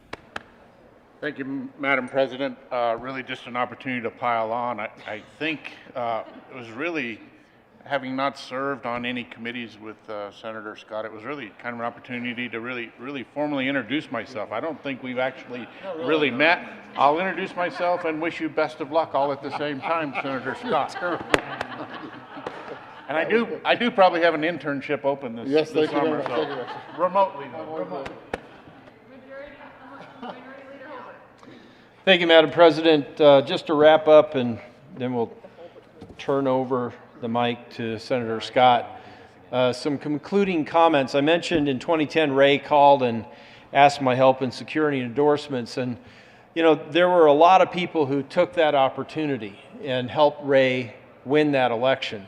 Thank you, Madam President. Really just an opportunity to pile on. I think it was really, having not served on any committees with Senator Scott, it was really kind of an opportunity to really formally introduce myself. I don't think we've actually really met. I'll introduce myself and wish you best of luck all at the same time, Senator Scott. And I do probably have an internship open this summer, so remotely. Thank you, Madam President. Just to wrap up, and then we'll turn over the mic to Senator Scott. Some concluding comments. I mentioned in 2010, Ray called and asked my help in securing endorsements. And, you know, there were a lot of people who took that opportunity and helped Ray win that election.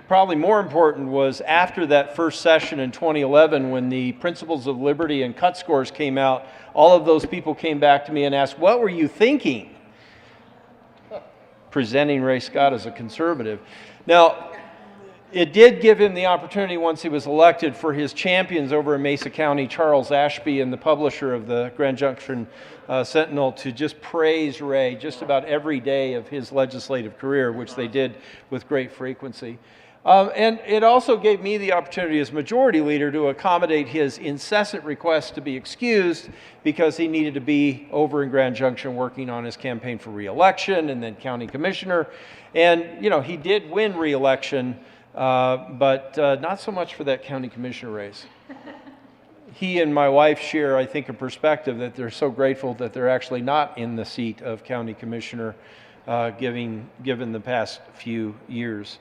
Probably more important was after that first session in 2011, when the Principles of Liberty and cut scores came out, all of those people came back to me and asked, what were you thinking? Presenting Ray Scott as a conservative. Now, it did give him the opportunity once he was elected for his champions over in Mesa County, Charles Ashby and the publisher of the Grand Junction Sentinel, to just praise Ray just about every day of his legislative career, which they did with great frequency. And it also gave me the opportunity as majority leader to accommodate his incessant requests to be excused because he needed to be over in Grand Junction working on his campaign for re-election and then county commissioner. And, you know, he did win re-election, but not so much for that county commissioner race. He and my wife share, I think, a perspective that they're so grateful that they're actually not in the seat of county commissioner, given the past few years.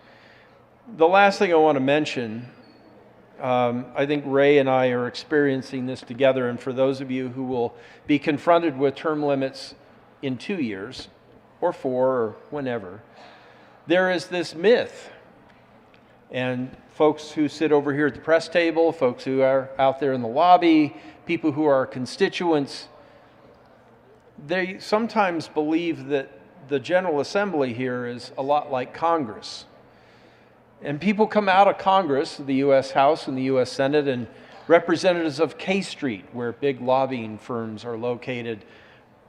The last thing I want to mention I think Ray and I are experiencing this together, and for those of you who will be confronted with term limits in 2 years, or 4, or whenever, there is this myth. And folks who sit over here at the press table, folks who are out there in the lobby, people who are constituents, they sometimes believe that the General Assembly here is a lot like Congress. And people come out of Congress, the U.S. House and the U.S. Senate, and representatives of K Street, where big lobbying firms are located,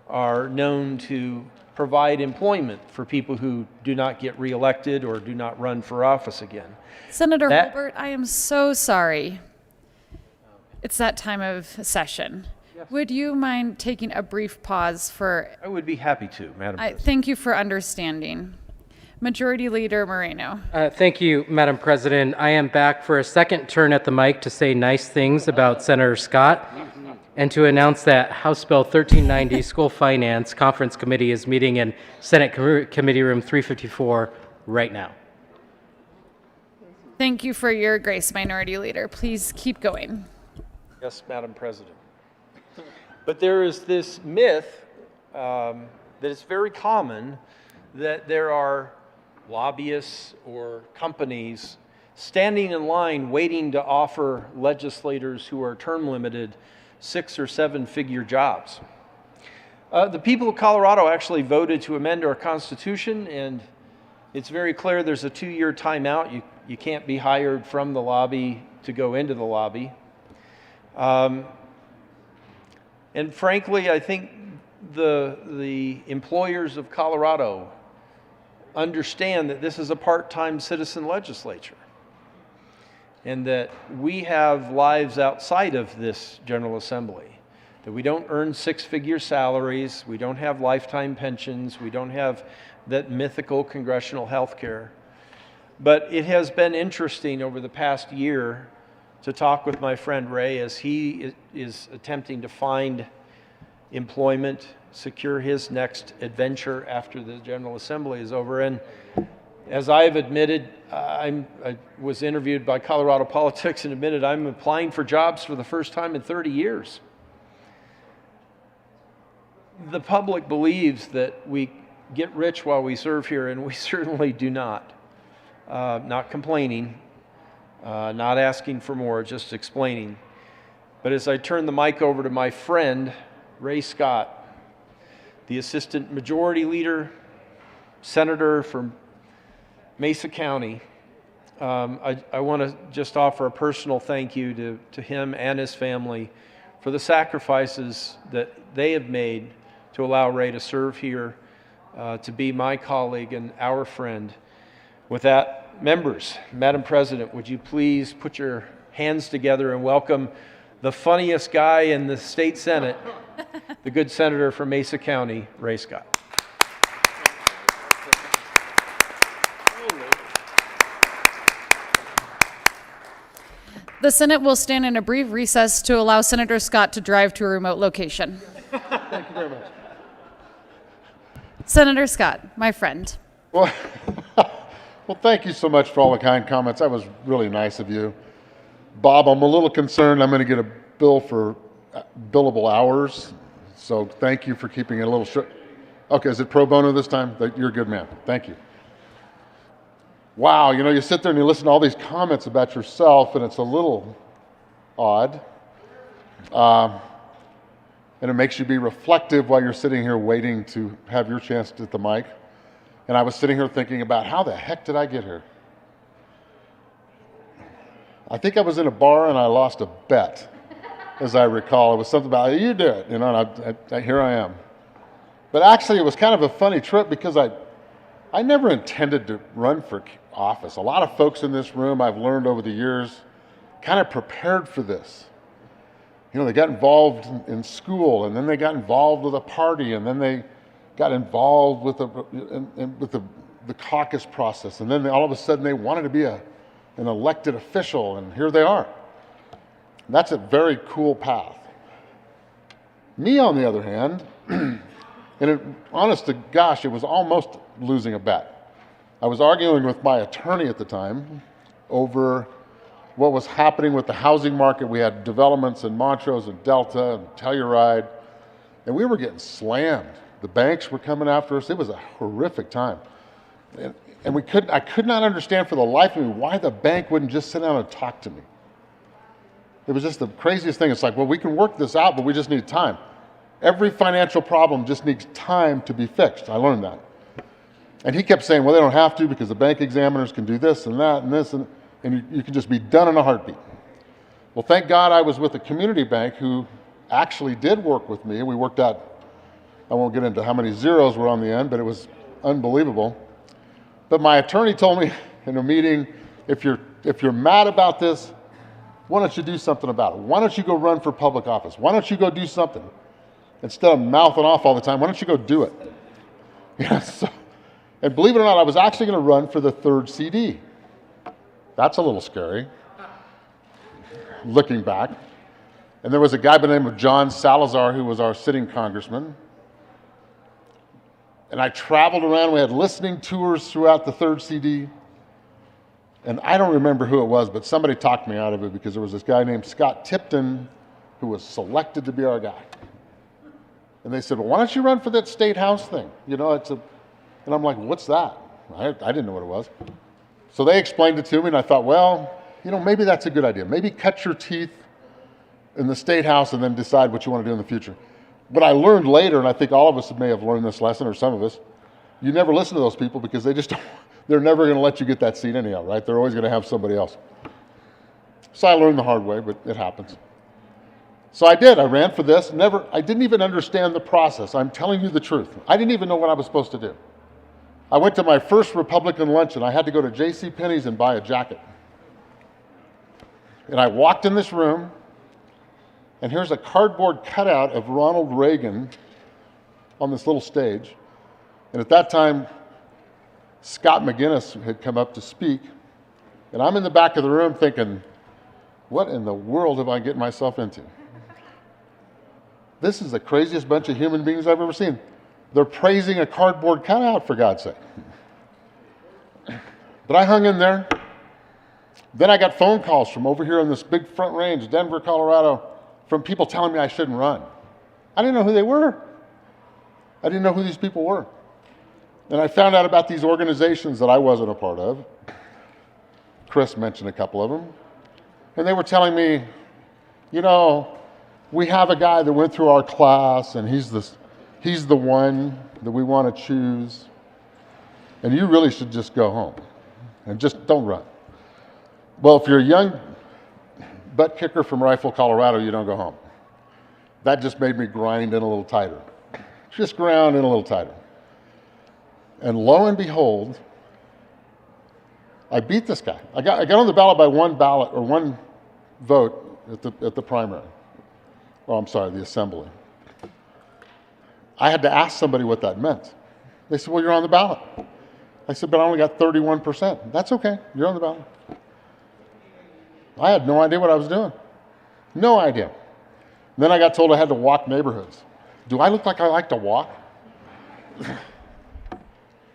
are known to provide employment for people who do not get reelected or do not run for office again. Senator Holbert, I am so sorry. It's that time of session. Yes. Would you mind taking a brief pause for... I would be happy to, Madam President. Thank you for understanding. Majority Leader Moreno. Thank you, Madam President. I am back for a second turn at the mic to say nice things about Senator Scott and to announce that House Bill 1390 School Finance Conference Committee is meeting in Senate Committee Room 354 right now. Thank you for your grace, Minority Leader. Please keep going. Yes, Madam President. But there is this myth that is very common that there are lobbyists or companies standing in line waiting to offer legislators who are term limited 6 or 7 figure jobs. The people of Colorado actually voted to amend our Constitution, and it's very clear there's a 2-year timeout. You can't be hired from the lobby to go into the lobby. And frankly, I think the employers of Colorado understand that this is a part-time citizen legislature and that we have lives outside of this General Assembly, that we don't earn 6-figure salaries, we don't have lifetime pensions, we don't have that mythical congressional health care. But it has been interesting over the past year to talk with my friend Ray as he is attempting to find employment, secure his next adventure after the General Assembly is over. And as I've admitted, I was interviewed by Colorado Politics and admitted I'm applying for jobs for the first time in 30 years. The public believes that we get rich while we serve here, and we certainly do not. Not complaining, not asking for more, just explaining. But as I turn the mic over to my friend, Ray Scott, the Assistant Majority Leader, Senator from Mesa County, I want to just offer a personal thank you to him and his family for the sacrifices that they have made to allow Ray to serve here, to be my colleague and our friend. With that, members, Madam President, would you please put your hands together and welcome the funniest guy in the state Senate, the good senator from Mesa County, Ray Scott. The Senate will stand in a brief recess to allow Senator Scott to drive to a remote location. Thank you very much. Senator Scott, my friend. Well, thank you so much for all the kind comments. That was really nice of you. Bob, I'm a little concerned I'm going to get a bill for billable hours, so thank you for keeping it a little short. Okay, is it pro bono this time? You're a good man. Thank you. Wow, you know, you sit there and you listen to all these comments about yourself, and it's a little odd. And it makes you be reflective while you're sitting here waiting to have your chance at the mic. And I was sitting here thinking about how the heck did I get here? I think I was in a bar and I lost a bet, as I recall. It was something about, you do it, you know, and here I am. But actually, it was kind of a funny trip because I never intended to run for office. A lot of folks in this room, I've learned over the years, kind of prepared for this. You know, they got involved in school, and then they got involved with a party, and then they got involved with the caucus process, and then all of a sudden they wanted to be an elected official, and here they are. And that's a very cool path. Me, on the other hand, honest to gosh, it was almost losing a bet. I was arguing with my attorney at the time over what was happening with the housing market. We had developments in Montrose and Delta and Telluride, and we were getting slammed. The banks were coming after us. It was a horrific time. And I could not understand for the life of me why the bank wouldn't just sit down and talk to me. It was just the craziest thing. It's like, well, we can work this out, but we just need time. Every financial problem just needs time to be fixed. I learned that. And he kept saying, well, they don't have to because the bank examiners can do this and that and this, and you can just be done in a heartbeat. Well, thank God I was with a community bank who actually did work with me. We worked out, I won't get into how many zeros were on the end, but it was unbelievable. But my attorney told me in a meeting, if you're mad about this, why don't you do something about it? Why don't you go run for public office? Why don't you go do something? Instead of mouthing off all the time, why don't you go do it? And believe it or not, I was actually going to run for the 3rd CD. That's a little scary, looking back. And there was a guy by the name of John Salazar who was our sitting congressman. And I traveled around. We had listening tours throughout the 3rd CD. And I don't remember who it was, but somebody talked me out of it because there was this guy named Scott Tipton who was selected to be our guy. And they said, well, why don't you run for that state house thing? You know, and I'm like, what's that? I didn't know what it was. So they explained it to me, and I thought, well, you know, maybe that's a good idea. Maybe cut your teeth in the state house and then decide what you want to do in the future. But I learned later, and I think all of us may have learned this lesson, or some of us, you never listen to those people because they're never going to let you get that seat anyhow, right? They're always going to have somebody else. So I learned the hard way, but it happens. So I did. I ran for this. I didn't even understand the process. I'm telling you the truth. I didn't even know what I was supposed to do. I went to my first Republican luncheon. I had to go to JCPenney's and buy a jacket. And I walked in this room, and here's a cardboard cutout of Ronald Reagan on this little stage. And at that time, Scott McGinnis had come up to speak. And I'm in the back of the room thinking, what in the world have I gotten myself into? This is the craziest bunch of human beings I've ever seen. They're praising a cardboard cutout, for God's sake. But I hung in there. Then I got phone calls from over here in this big Front Range, Denver, Colorado, from people telling me I shouldn't run. I didn't know who they were. I didn't know who these people were. And I found out about these organizations that I wasn't a part of. Chris mentioned a couple of them. And they were telling me, you know, we have a guy that went through our class, and he's the one that we want to choose. And you really should just go home and just don't run. Well, if you're a young butt kicker from Rifle, Colorado, you don't go home. That just made me grind in a little tighter. Just ground in a little tighter. And lo and behold, I beat this guy. I got on the ballot by one vote at the primary. Oh, I'm sorry, the assembly. I had to ask somebody what that meant. They said, well, you're on the ballot. I said, but I only got 31%. That's okay, you're on the ballot. I had no idea what I was doing. No idea. Then I got told I had to walk neighborhoods. Do I look like I like to walk?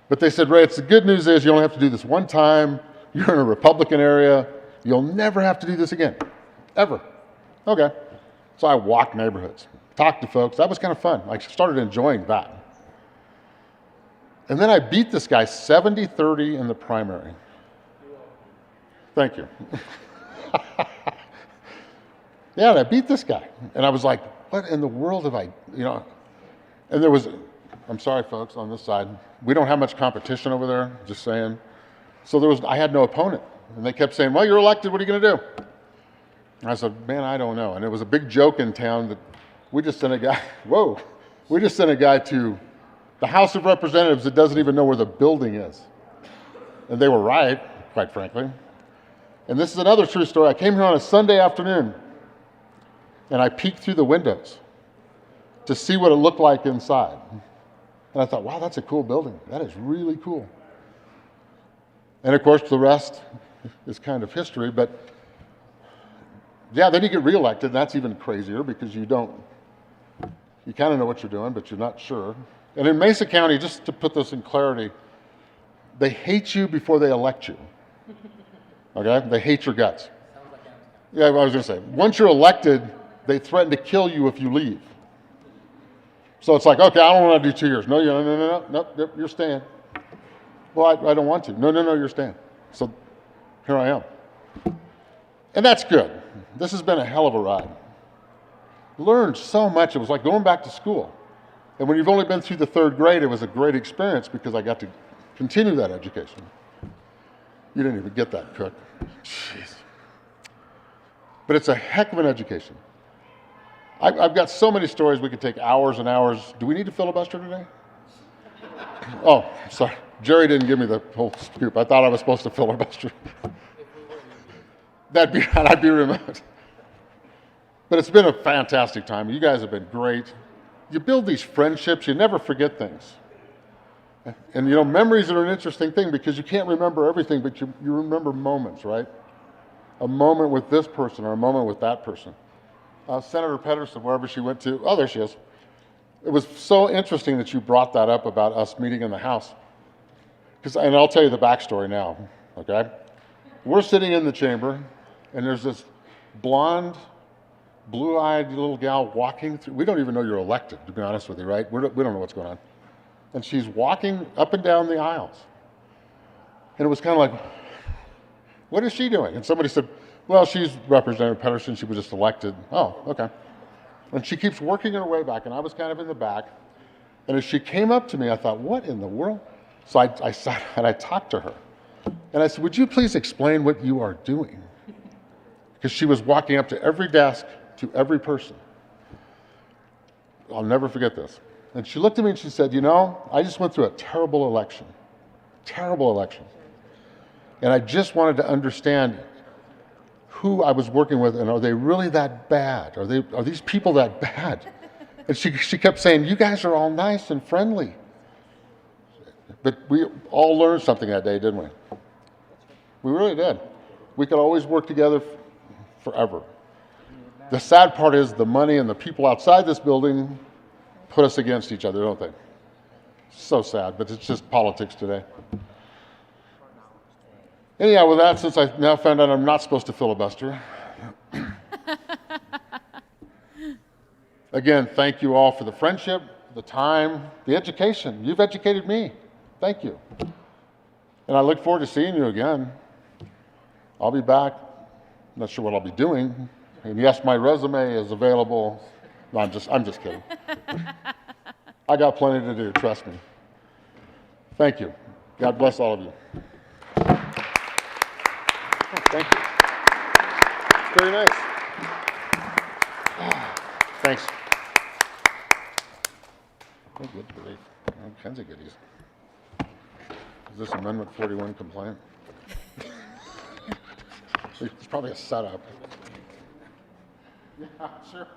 But they said, Ray, the good news is you only have to do this one time. You're in a Republican area. You'll never have to do this again, ever. Okay. So I walked neighborhoods, talked to folks. That was kind of fun. I started enjoying that. And then I beat this guy 70-30 in the primary. Thank you. Yeah, and I beat this guy. And I was like, what in the world have I, you know? And there was, I'm sorry, folks, on this side, we don't have much competition over there, just saying. So I had no opponent. And they kept saying, well, you're elected, what are you going to do? And I said, man, I don't know. And it was a big joke in town that we just sent a guy to the House of Representatives that doesn't even know where the building is. And they were right, quite frankly. And this is another true story. I came here on a Sunday afternoon, and I peeked through the windows to see what it looked like inside. And I thought, wow, that's a cool building. That is really cool. And of course, the rest is kind of history, but yeah, then you get reelected, and that's even crazier because you kind of know what you're doing, but you're not sure. And in Mesa County, just to put this in clarity, they hate you before they elect you. Okay? They hate your guts. Yeah, I was going to say, once you're elected, they threaten to kill you if you leave. So it's like, okay, I don't want to do 2 years. No, no, you're staying. Well, I don't want to. No, you're staying. So here I am. And that's good. This has been a hell of a ride. Learned so much. It was like going back to school. And when you've only been through the 3rd grade, it was a great experience because I got to continue that education. You didn't even get that, Cook. Jeez. But it's a heck of an education. I've got so many stories we could take hours and hours. Do we need to filibuster today? Oh, sorry. Jerry didn't give me the whole scoop. I thought I was supposed to filibuster. I'd be remote. But it's been a fantastic time. You guys have been great. You build these friendships. You never forget things. And, you know, memories are an interesting thing because you can't remember everything, but you remember moments, right? A moment with this person or a moment with that person. Senator Pedersen, wherever she went to, oh, there she is. It was so interesting that you brought that up about us meeting in the House. And I'll tell you the backstory now, okay? We're sitting in the chamber, and there's this blonde, blue-eyed little gal walking through. We don't even know you're elected, to be honest with you, right? We don't know what's going on. And she's walking up and down the aisles. And it was kind of like, what is she doing? And somebody said, well, she's Representative Pedersen. She was just elected. Oh, okay. And she keeps working her way back, and I was kind of in the back. And as she came up to me, I thought, what in the world? So I sat and I talked to her. And I said, would you please explain what you are doing? Because she was walking up to every desk, to every person. I'll never forget this. And she looked at me and she said, you know, I just went through a terrible election. Terrible election. And I just wanted to understand who I was working with, and are they really that bad? Are these people that bad? And she kept saying, you guys are all nice and friendly. But we all learned something that day, didn't we? We really did. We could always work together forever. The sad part is the money and the people outside this building put us against each other, don't they? So sad, but it's just politics today. Anyhow, with that, since I now found out I'm not supposed to filibuster, again, thank you all for the friendship, the time, the education. You've educated me. Thank you. And I look forward to seeing you again. I'll be back. Not sure what I'll be doing. And yes, my resume is available. No, I'm just kidding. I got plenty to do, trust me. Thank you. God bless all of you. Thank you. It's very nice. Thanks. Oh, good grief. All kinds of goodies. Is this Amendment 41 compliant? It's probably a setup. Yeah, sure.